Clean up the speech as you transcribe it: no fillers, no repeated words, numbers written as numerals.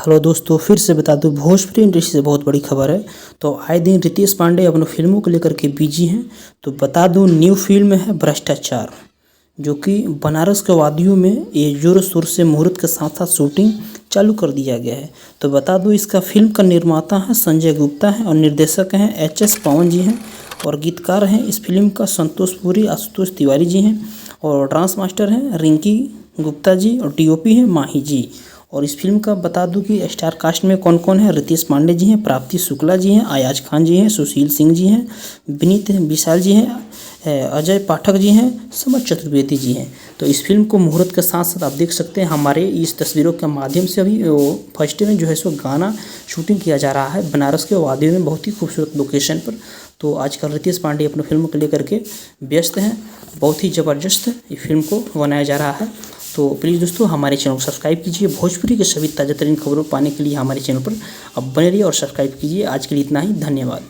Hello दोस्तों, फिर से बता दूं भोजपुरी इंडस्ट्री से बहुत बड़ी खबर है। तो आए दिन रितेश पांडे अपने फिल्मों को लेकर के बिजी हैं। तो बता दूं न्यू फिल्म है भ्रष्टाचार, जो कि बनारस के वादियों में ये जोर शोर से मुहूर्त के साथ साथ शूटिंग चालू कर दिया गया है। तो बता दूं इसका फिल्म का निर्माता है संजय गुप्ता है और निर्देशक हैं एच.एस. पवन जी हैं और गीतकार हैं इस फिल्म का संतोष पुरी, आशुतोष तिवारी जी हैं और डांस मास्टर हैं रिंकी गुप्ता जी और डी.ओ.पी. हैं माही जी। और इस फिल्म का बता दूं कि स्टार कास्ट में कौन कौन है। रितेश पांडे जी हैं, प्राप्ति शुक्ला जी हैं, अयाज खान जी हैं, सुशील सिंह जी हैं, विनीत विशाल जी हैं, अजय पाठक जी हैं, समर चतुर्वेदी जी हैं। तो इस फिल्म को मुहूर्त के साथ साथ आप देख सकते हैं हमारे इस तस्वीरों के माध्यम से। अभी फर्स्ट डे में जो है सो गाना शूटिंग किया जा रहा है बनारस के वादियों में, बहुत ही खूबसूरत लोकेशन पर। तो आजकल रितेश पांडे अपनी फिल्म को लेकर के व्यस्त हैं। बहुत ही ज़बरदस्त ये फिल्म को बनाया जा रहा है। तो प्लीज़ दोस्तों हमारे चैनल को सब्सक्राइब कीजिए। भोजपुरी के सभी ताज़ा तरीन खबरों पाने के लिए हमारे चैनल पर अब बने रहिए और सब्सक्राइब कीजिए। आज के लिए इतना ही, धन्यवाद।